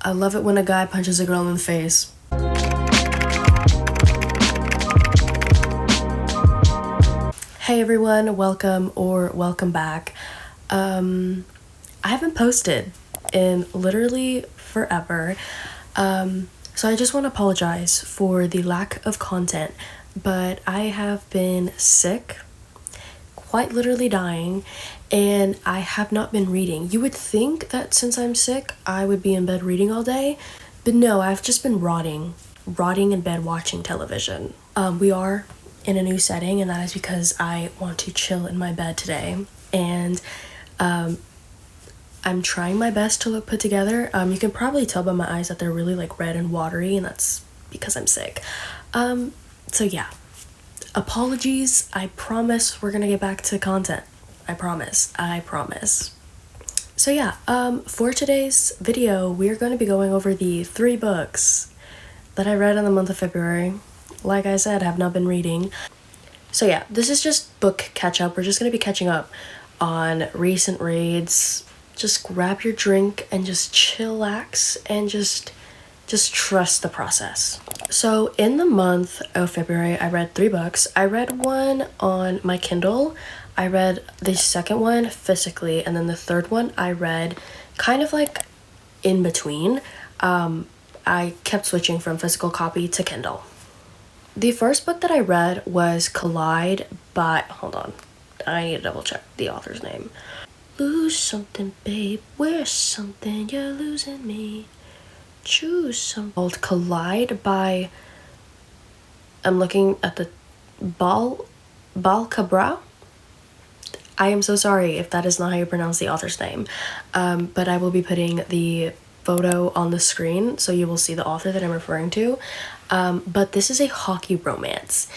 I love it when a guy punches a girl in the face. Hey everyone, welcome back. I haven't posted in literally forever. So I just want to apologize for the lack of content, but I have been sick, quite literally dying, and I have not been reading. You would think that since I'm sick, I would be in bed reading all day, but no, I've just been rotting in bed watching television. We are in a new setting, and that is because I want to chill in my bed today, and I'm trying my best to look put together. You can probably tell by my eyes that they're really like red and watery, and that's because I'm sick. So yeah, apologies. I promise we're gonna get back to content. I promise. So yeah, for today's video, we're going to be going over the 3 books that I read in the month of February. Like I said, I have not been reading. So yeah, this is just book catch up. We're just going to be catching up on recent reads. Just grab your drink and just chillax and just trust the process. So in the month of February, I read 3 books. I read one on my Kindle. I read the second one physically, and then the third one I read kind of like in between. I kept switching from physical copy to Kindle. The first book that I read was Collide by, hold on, I need to double check the author's name. Lose something, babe, we're something, you're losing me. Choose some. Called Collide by, I'm looking at the Bal Cabral. I am so sorry if that is not how you pronounce the author's name, but I will be putting the photo on the screen so you will see the author that I'm referring to. But this is a hockey romance,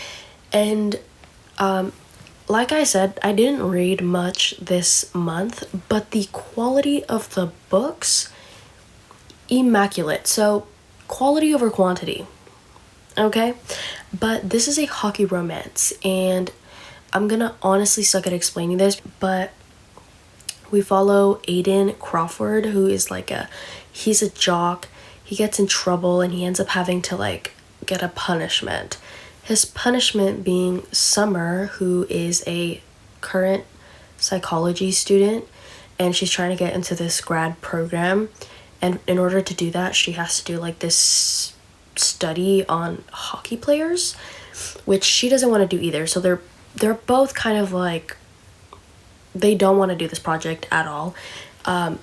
and like I said, I didn't read much this month, but the quality of the books, immaculate. So quality over quantity, okay? But this is a hockey romance, and I'm gonna honestly suck at explaining this, but we follow Aiden Crawford, who is he's a jock. He gets in trouble and he ends up having to like get a punishment. His punishment being Summer, who is a current psychology student, and she's trying to get into this grad program. And in order to do that, she has to do like this study on hockey players, which she doesn't want to do either. So they're both kind of like, they don't want to do this project at all,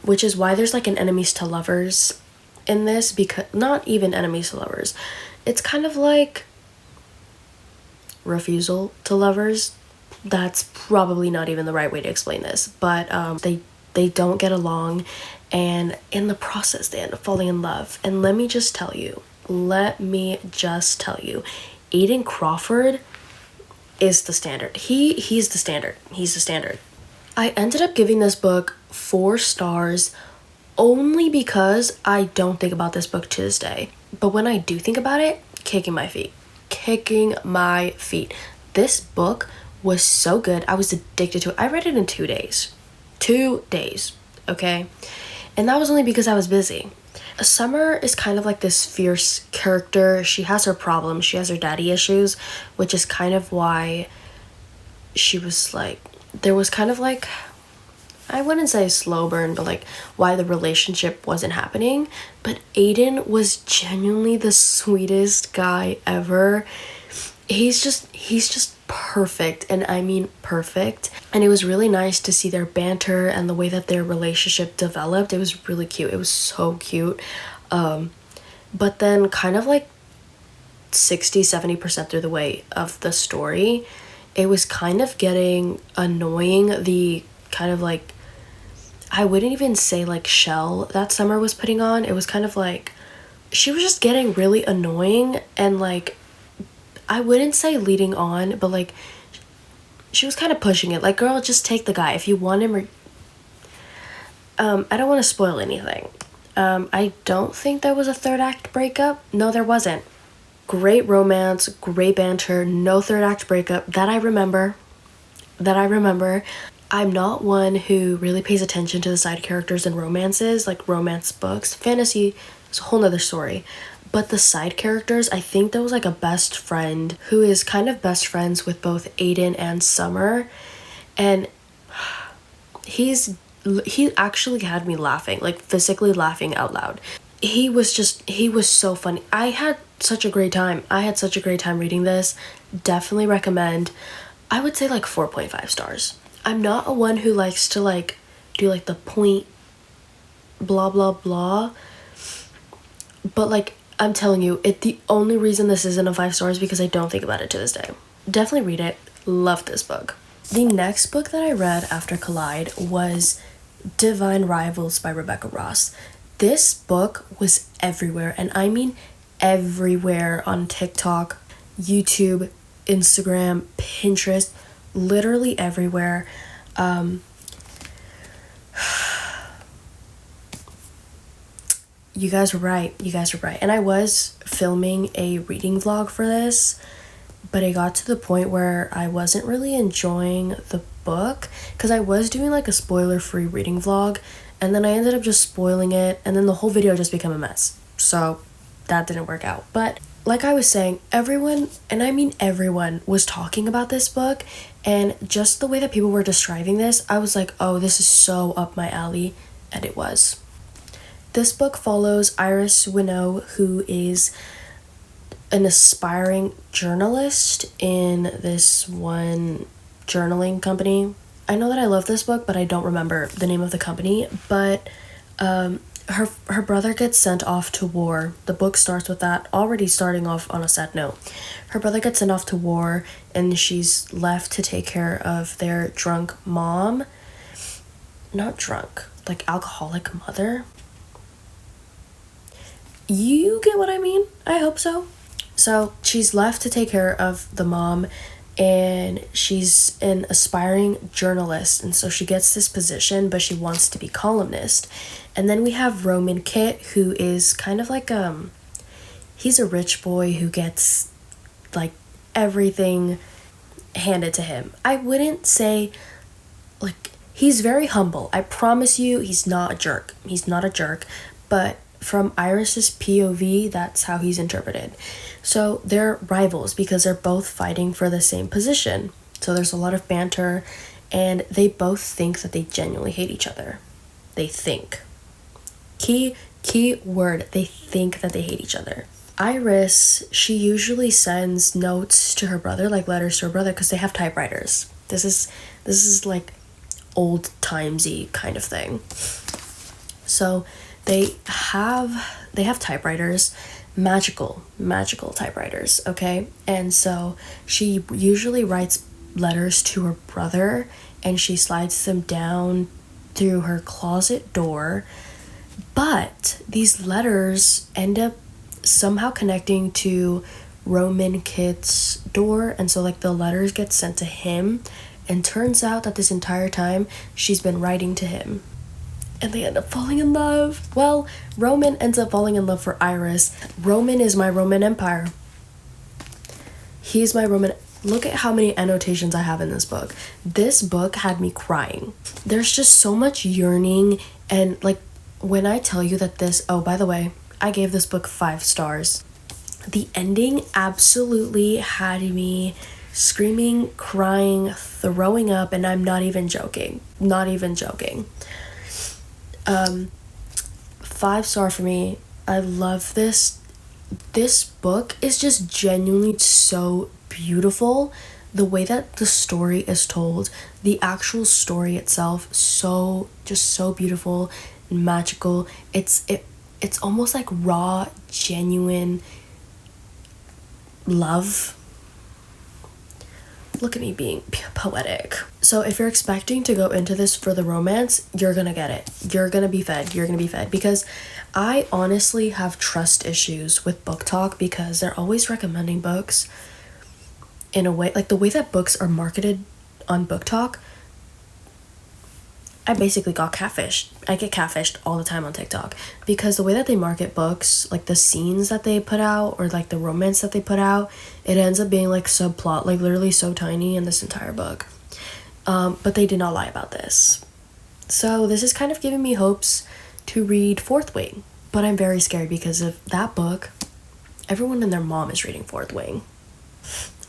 which is why there's like an enemies to lovers in this, because not even enemies to lovers. It's kind of like refusal to lovers. That's probably not even the right way to explain this, but they don't get along, and in the process they end up falling in love. And let me just tell you, Aiden Crawford is the standard. He's the standard. I ended up giving this book 4 stars only because I don't think about this book to this day. But when I do think about it, kicking my feet. This book was so good. I was addicted to it. I read it in 2 days. 2 days, okay? And that was only because I was busy. Summer is kind of like this fierce character. She has her problems. She has her daddy issues, which is kind of why she was like, there was kind of like, I wouldn't say a slow burn, but like why the relationship wasn't happening. But Aiden was genuinely the sweetest guy ever. He's just perfect, and I mean perfect. And it was really nice to see their banter and the way that their relationship developed. It was really cute. It was so cute. But then kind of like 60-70% through the way of the story, it was kind of getting annoying. The kind of like, I wouldn't even say like shell that Summer was putting on. It was kind of like, she was just getting really annoying, and like, I wouldn't say leading on, but like, she was kind of pushing it. Like, girl, just take the guy if you want him. Or I don't want to spoil anything. I don't think there was a 3rd act breakup. No, there wasn't. Great romance, great banter, no 3rd act breakup that I remember. I'm not one who really pays attention to the side characters in romances, like romance books. Fantasy is a whole nother story. But the side characters, I think there was like a best friend who is kind of best friends with both Aiden and Summer. And he actually had me laughing, like physically laughing out loud. He was so funny. I had such a great time. Reading this. Definitely recommend. I would say like 4.5 stars. I'm not a one who likes to like do like the point blah blah blah. But like I'm telling you, the only reason this isn't a 5 stars is because I don't think about it to this day. Definitely read it. Love this book. The next book that I read after Collide was Divine Rivals by Rebecca Ross. This book was everywhere, and I mean everywhere, on TikTok, YouTube, Instagram, Pinterest, literally everywhere. You guys were right. And I was filming a reading vlog for this, but it got to the point where I wasn't really enjoying the book because I was doing like a spoiler-free reading vlog, and then I ended up just spoiling it, and then the whole video just became a mess. So that didn't work out. But like I was saying, everyone, and I mean everyone, was talking about this book, and just the way that people were describing this, I was like, oh, this is so up my alley, and it was. This book follows Iris Winnow, who is an aspiring journalist in this one journaling company. I know that I love this book, but I don't remember the name of the company. But her brother gets sent off to war. The book starts with that, already starting off on a sad note. Her brother gets sent off to war, and she's left to take care of their drunk mom. Not drunk, like alcoholic mother. You get what I mean? I hope so. So she's left to take care of the mom, and she's an aspiring journalist, and so she gets this position, but she wants to be columnist. And then we have Roman Kit, who is kind of like he's a rich boy who gets like everything handed to him. I wouldn't say like he's very humble. I promise you, he's not a jerk. But from Iris's POV, that's how he's interpreted. So they're rivals because they're both fighting for the same position. So there's a lot of banter, and they both think that they genuinely hate each other. They think. Key word, they think that they hate each other. Iris, she usually sends notes to her brother, like letters to her brother, because they have typewriters. This is like old timesy kind of thing. So they have typewriters, magical typewriters, okay? And so she usually writes letters to her brother, and she slides them down through her closet door. But these letters end up somehow connecting to Roman Kit's door, and so like the letters get sent to him, and turns out that this entire time she's been writing to him. And they end up falling in love. Well, Roman ends up falling in love for Iris. Roman is my Roman Empire. He's my Roman. Look at how many annotations I have in this book. This book had me crying. There's just so much yearning, and like when I tell you that this, oh, by the way, I gave this book 5 stars. The ending absolutely had me screaming, crying, throwing up, and I'm not even joking. 5-star for me. I love this. This book is just genuinely so beautiful. The way that the story is told, the actual story itself, so beautiful and magical. It's almost like raw, genuine love. Look at me being poetic. So if you're expecting to go into this for the romance, you're gonna get it. You're gonna be fed. Because I honestly have trust issues with BookTok, because they're always recommending books in a way, like the way that books are marketed on BookTok. I basically got catfished. I get catfished all the time on TikTok, because the way that they market books, like the scenes that they put out, or like the romance that they put out, it ends up being like subplot, like literally so tiny in this entire book. but they did not lie about this. So this is kind of giving me hopes to read Fourth Wing, but I'm very scared because of that book. Everyone and their mom is reading Fourth Wing.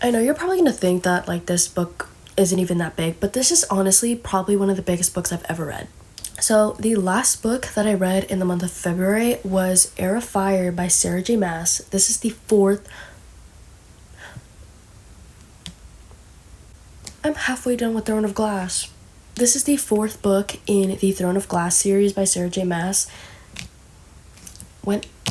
I know you're probably gonna think that like this book isn't even that big, but this is honestly probably one of the biggest books I've ever read. So the last book that I read in the month of February was Heir of Fire by Sarah J Maas. This is the fourth. I'm halfway done with Throne of Glass. This is the fourth book in the Throne of Glass series by Sarah J Maas.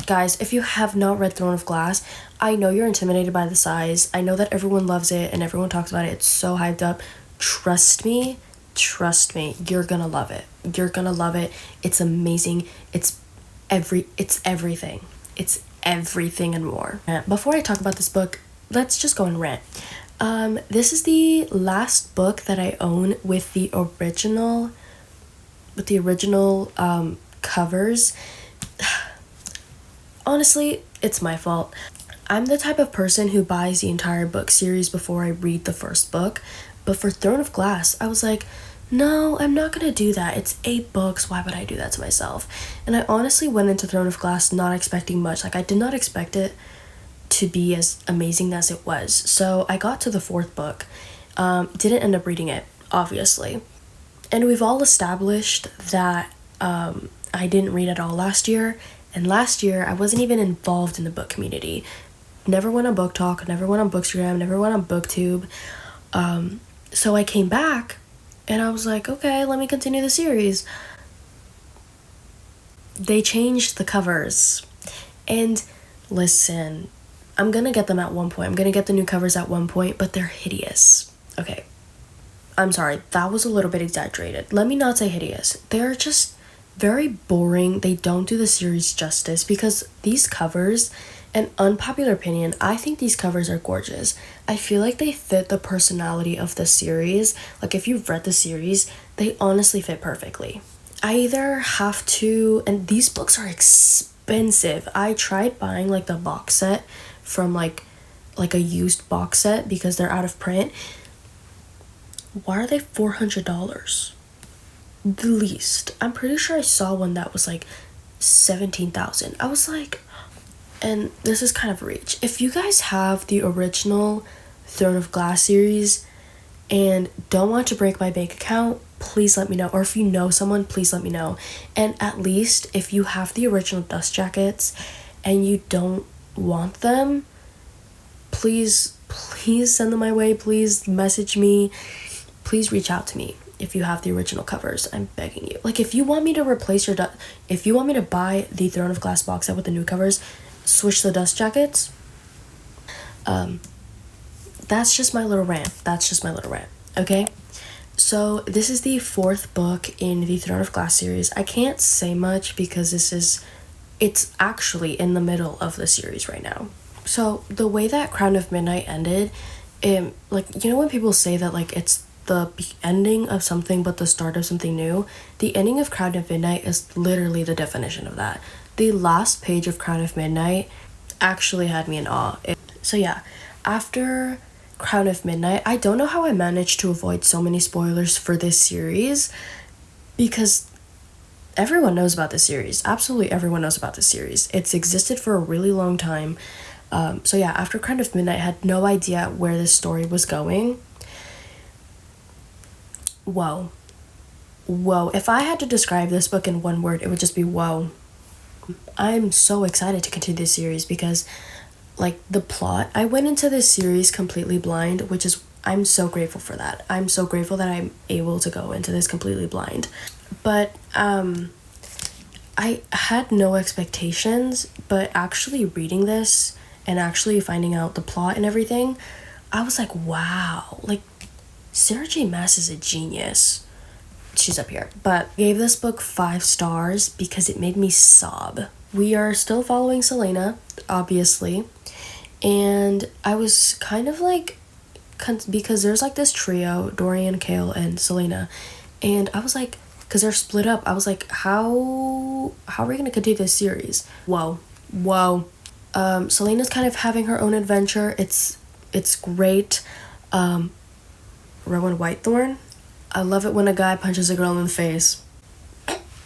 Guys, if you have not read Throne of Glass, I know you're intimidated by the size. I know that everyone loves it and everyone talks about it. It's so hyped up. Trust me, you're gonna love it. You're gonna love it. It's amazing. It's everything. It's everything and more. Before I talk about this book, let's just go and rant. This is the last book that I own with the original covers. Honestly, it's my fault. I'm the type of person who buys the entire book series before I read the first book, but for Throne of Glass, I was like, no, I'm not gonna do that. It's 8 books, why would I do that to myself? And I honestly went into Throne of Glass not expecting much. Like, I did not expect it to be as amazing as it was. So I got to the 4th book, didn't end up reading it, obviously. And we've all established that I didn't read at all last year. And last year, I wasn't even involved in the book community. Never went on Book Talk, never went on Bookstagram, never went on BookTube. So I came back, and I was like, okay, let me continue the series. They changed the covers. And listen, I'm gonna get them at one point. I'm gonna get the new covers at one point, but they're hideous. Okay, I'm sorry, that was a little bit exaggerated. Let me not say hideous. They're just very boring. They don't do the series justice because these covers, an unpopular opinion, I think these covers are gorgeous. I feel like they fit the personality of the series. Like, if you've read the series, they honestly fit perfectly. I either have to, and these books are expensive. I tried buying like the box set from like a used box set because they're out of print. Why are they $400? The least. I'm pretty sure I saw one that was like 17,000. I was like, and this is kind of a reach. If you guys have the original Throne of Glass series and don't want to break my bank account, please let me know. Or if you know someone, please let me know. And at least if you have the original dust jackets and you don't want them, please send them my way. Please message me. Please reach out to me. If you have the original covers, I'm begging you. Like, if you want me to replace if you want me to buy the Throne of Glass box set with the new covers, switch the dust jackets, that's just my little rant. Okay? So, this is the 4th book in the Throne of Glass series. I can't say much because it's actually in the middle of the series right now. So, the way that Crown of Midnight ended, like, you know when people say that, like, it's the ending of something but the start of something new? The ending of Crown of Midnight is literally the definition of that. The last page of Crown of Midnight actually had me in awe. So yeah, after Crown of Midnight, I don't know how I managed to avoid so many spoilers for this series because everyone knows about this series. Absolutely everyone knows about this series. It's existed for a really long time. So yeah, after Crown of Midnight, I had no idea where this story was going. Whoa. If I had to describe this book in one word, it would just be whoa. I'm so excited to continue this series because, like, the plot, I went into this series completely blind, which is, I'm so grateful for that. I'm so grateful that I'm able to go into this completely blind. But, I had no expectations, but actually reading this and actually finding out the plot and everything, I was like, wow, like, Sarah J Maas is a genius. She's up here. But gave this book 5 stars because it made me sob. We are still following Selena, obviously. And I was kind of like, because there's like this trio, Dorian, Kale, and Selena. And I was like, because they're split up, I was like, how are we going to continue this series? Whoa. Selena's kind of having her own adventure. It's great. Rowan Whitethorn, I love it when a guy punches a girl in the face.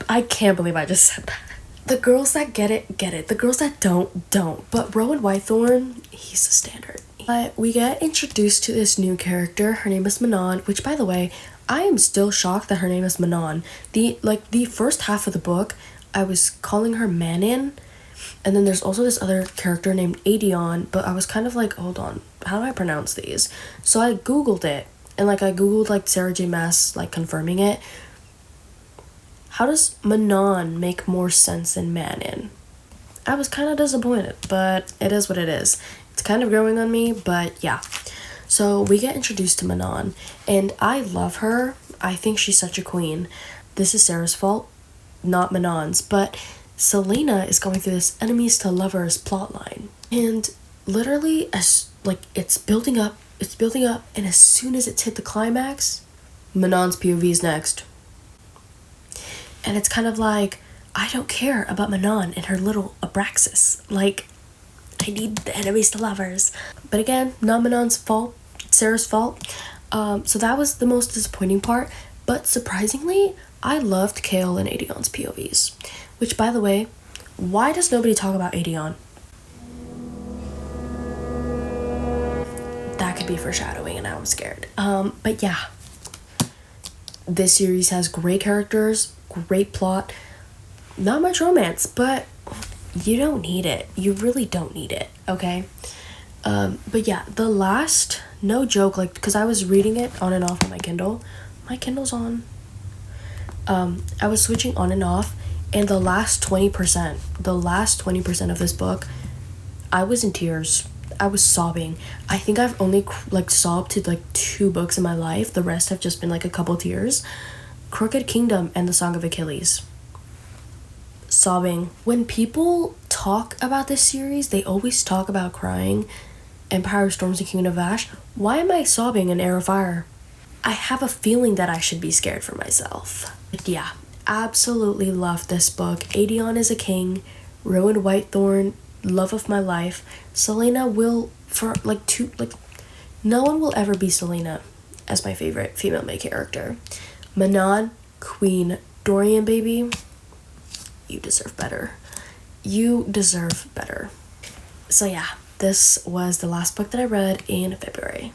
I can't believe I just said that. The girls that get it, get it. The girls that don't, don't. But Rowan Whitethorn, he's the standard. But we get introduced to this new character. Her name is Manon, which, by the way, I am still shocked that her name is Manon. The first half of the book, I was calling her Manon, and then there's also this other character named Adion, but I was kind of like, hold on, how do I pronounce these? So I googled it, and I googled Sarah J Maas confirming it. How does Manon make more sense than Manon? I was kind of disappointed, but it is what it is. It's kind of growing on me, but yeah. So we get introduced to Manon, and I love her. I think she's such a queen. This is Sarah's fault, not Manon's, but Selena is going through this enemies to lovers plotline. And literally, as it's building up, and as soon as it's hit the climax, Manon's POV is next. And it's kind of like, I don't care about Manon and her little Abraxas. I need the enemies to lovers. But again, not Manon's fault, it's Sarah's fault. So that was the most disappointing part. But surprisingly, I loved Kale and Adion's POVs. Which, by the way, why does nobody talk about Adion? That could be foreshadowing, and now I'm scared. But yeah. This series has great characters, great plot, not much romance, but you don't need it. You really don't need it, okay? But yeah, the last, no joke, because I was reading it on and off on my Kindle. My Kindle's on. I was switching on and off, and the last 20% of this book, I was in tears. I was sobbing. I think I've only sobbed to 2 books in my life. The rest have just been a couple tears. Crooked Kingdom and The Song of Achilles. Sobbing. When people talk about this series, they always talk about crying. Empire of Storms and Kingdom of Ash. Why am I sobbing in Heir of Fire? I have a feeling that I should be scared for myself. But yeah, absolutely love this book. Adion is a king. Rowan Whitethorn, love of my life. Selena will, no one will ever be Selena as my favorite female main character. Manon, queen. Dorian, baby, you deserve better. You deserve better. So yeah, this was the last book that I read in February.